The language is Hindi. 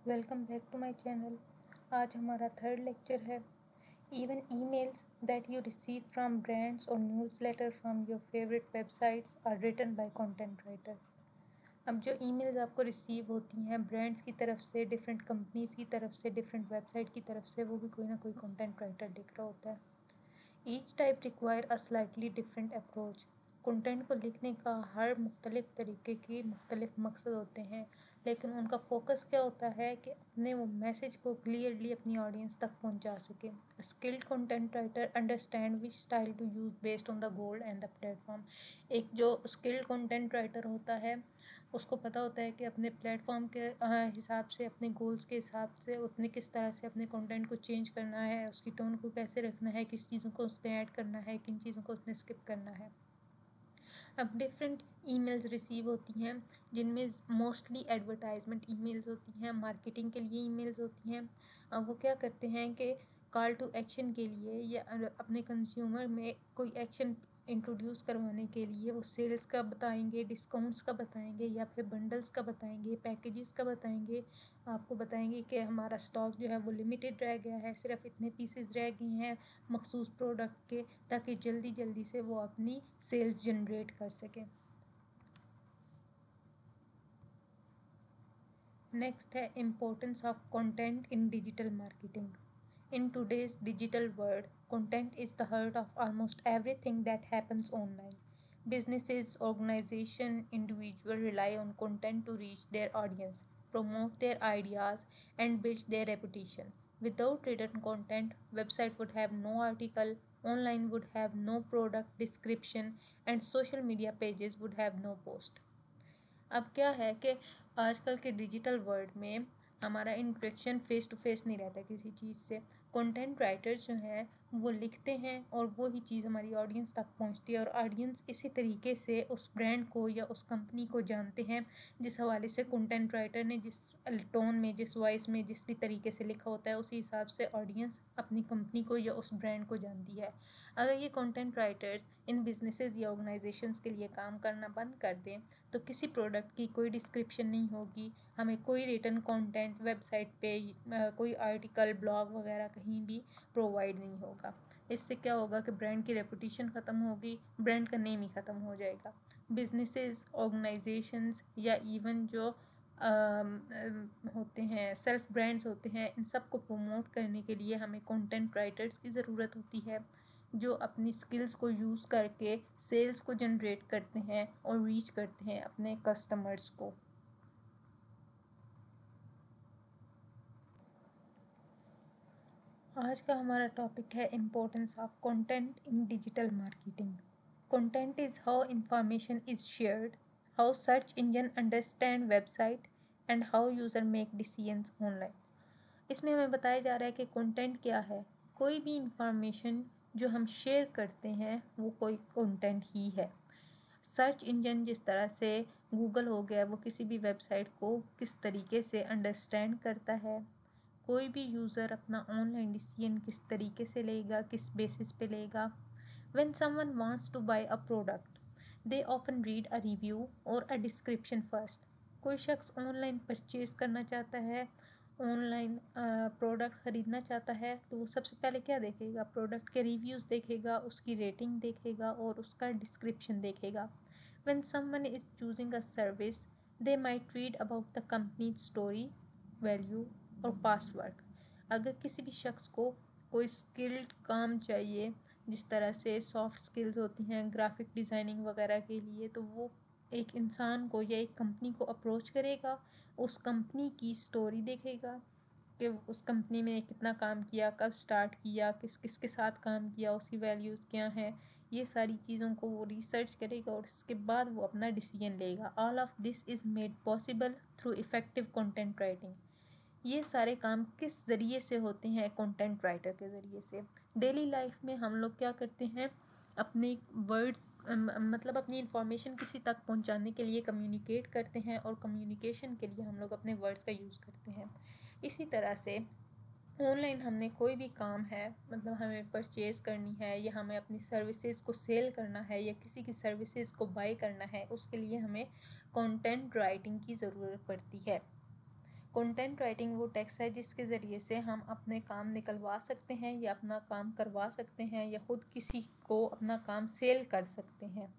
Welcome back to my channel. आज हमारा थर्ड लेक्चर है। Even emails that you receive from brands और newsletter from your favourite websites are written by content writer. अब जो ईमेल्स आपको रिसीव होती हैं ब्रांड्स की तरफ से, डिफरेंट कंपनीज की तरफ से, डिफरेंट वेबसाइट की तरफ से, वो भी कोई ना कोई कंटेंट राइटर लिख रहा होता है। Each type require a slightly different approach. Content को लिखने का हर मुख्तलिफ तरीके के मुख्तलिफ मकसद होते हैं, लेकिन उनका फोकस क्या होता है कि अपने वो मैसेज को क्लियरली अपनी ऑडियंस तक पहुंचा सके। Skilled content writer understand which style to use based on the goal and the platform. एक जो स्किल्ड कंटेंट राइटर होता है उसको पता होता है कि अपने प्लेटफॉर्म के हिसाब से, अपने गोल्स के हिसाब से उसने किस तरह से अपने कंटेंट को चेंज करना है, उसकी टोन को कैसे रखना है, किस चीज़ों को उसने ऐड करना है, किन चीज़ों को उसने स्किप करना है। अब डिफरेंट ईमेल्स रिसीव होती हैं जिनमें मोस्टली एडवर्टाइजमेंट ईमेल्स होती हैं, मार्केटिंग के लिए ईमेल्स होती हैं। अब वो क्या करते हैं कि कॉल टू एक्शन के लिए या अपने कंज्यूमर में कोई एक्शन इंट्रोड्यूस करवाने के लिए वो सेल्स का बताएंगे, डिस्काउंट्स का बताएंगे, या फिर बंडल्स का बताएंगे, पैकेजेस का बताएंगे। आपको बताएंगे कि हमारा स्टॉक जो है वो लिमिटेड रह गया है, सिर्फ इतने पीसेस रह गए हैं मखसूस प्रोडक्ट के, ताकि जल्दी जल्दी से वो अपनी सेल्स जनरेट कर सकें। नेक्स्ट है importance of content in digital marketing. In today's digital world, content is the heart of almost everything that happens online. Businesses, organizations, individuals rely on content to reach their audience, promote their ideas, and build their reputation. Without written content, website would have no article, online would have no product description, and social media pages would have no post. अब क्या है कि आजकल के डिजिटल वर्ल्ड में हमारा इंटरेक्शन फेस टू फेस नहीं रहता किसी चीज़ से। कंटेंट राइटर्स जो हैं वो लिखते हैं और वो ही चीज़ हमारी ऑडियंस तक पहुंचती है, और ऑडियंस इसी तरीके से उस ब्रांड को या उस कंपनी को जानते हैं जिस हवाले से कंटेंट राइटर ने जिस टोन में, जिस वॉइस में, जिस भी तरीके से लिखा होता है, उसी हिसाब से ऑडियंस अपनी कंपनी को या उस ब्रांड को जानती है। अगर ये कंटेंट राइटर्स इन बिजनेसेस या ऑर्गेनाइजेशंस के लिए काम करना बंद कर दें तो किसी प्रोडक्ट की कोई डिस्क्रिप्शन नहीं होगी, हमें कोई रिटन कंटेंट वेबसाइट पे कोई आर्टिकल, ब्लॉग वगैरह कहीं भी प्रोवाइड नहीं होगा। इससे क्या होगा कि ब्रांड की रेपुटेशन ख़त्म होगी, ब्रांड का नेम ही ख़त्म हो जाएगा। बिजनेसेस, ऑर्गेनाइजेशंस या इवन जो होते हैं सेल्फ ब्रांड्स होते हैं, इन सब को प्रमोट करने के लिए हमें कंटेंट राइटर्स की ज़रूरत होती है जो अपनी स्किल्स को यूज़ करके सेल्स को जनरेट करते हैं और रीच करते हैं अपने कस्टमर्स को। आज का हमारा टॉपिक है importance of content in digital marketing. Content is how information is shared, how search engine understand website, and how user make decisions online. इसमें हमें बताया जा रहा है कि कंटेंट क्या है। कोई भी इंफॉर्मेशन जो हम शेयर करते हैं वो कोई कंटेंट ही है। सर्च इंजन जिस तरह से गूगल हो गया, वो किसी भी वेबसाइट को किस तरीके से अंडरस्टैंड करता है, कोई भी यूज़र अपना ऑनलाइन डिसीजन किस तरीके से लेगा, किस बेसिस पे लेगा। When someone wants to buy a product, they often read a review और अ डिस्क्रिप्शन फर्स्ट। कोई शख्स ऑनलाइन परचेज़ करना चाहता है, ऑनलाइन प्रोडक्ट ख़रीदना चाहता है, तो वो सबसे पहले क्या देखेगा? प्रोडक्ट के रिव्यूज़ देखेगा, उसकी रेटिंग देखेगा और उसका डिस्क्रिप्शन देखेगा। When someone is choosing a service, they might read about the company story, value और पास्ट वर्क। अगर किसी भी शख्स को कोई स्किल्ड काम चाहिए, जिस तरह से सॉफ्ट स्किल्स होती हैं ग्राफिक डिज़ाइनिंग वगैरह के लिए, तो वो एक इंसान को या एक कंपनी को अप्रोच करेगा, उस कंपनी की स्टोरी देखेगा कि उस कंपनी में कितना काम किया, कब स्टार्ट किया, किस किस के साथ काम किया, उसकी वैल्यूज़ क्या हैं, ये सारी चीज़ों को वो रिसर्च करेगा और उसके बाद वो अपना डिसीजन लेगा। All of this is made possible through effective content writing. ये सारे काम किस ज़रिए से होते हैं? कंटेंट राइटर के ज़रिए से। डेली लाइफ में हम लोग क्या करते हैं? अपने वर्ड्स मतलब अपनी इंफॉर्मेशन किसी तक पहुंचाने के लिए कम्युनिकेट करते हैं, और कम्युनिकेशन के लिए हम लोग अपने वर्ड्स का यूज़ करते हैं। इसी तरह से ऑनलाइन हमने कोई भी काम है, मतलब हमें परचेज़ करनी है या हमें अपनी सर्विसेज को सेल करना है या किसी की सर्विसेज को बाय करना है, उसके लिए हमें कंटेंट राइटिंग की ज़रूरत पड़ती है। कंटेंट राइटिंग वो टेक्स्ट है जिसके ज़रिए से हम अपने काम निकलवा सकते हैं या अपना काम करवा सकते हैं या ख़ुद किसी को अपना काम सेल कर सकते हैं।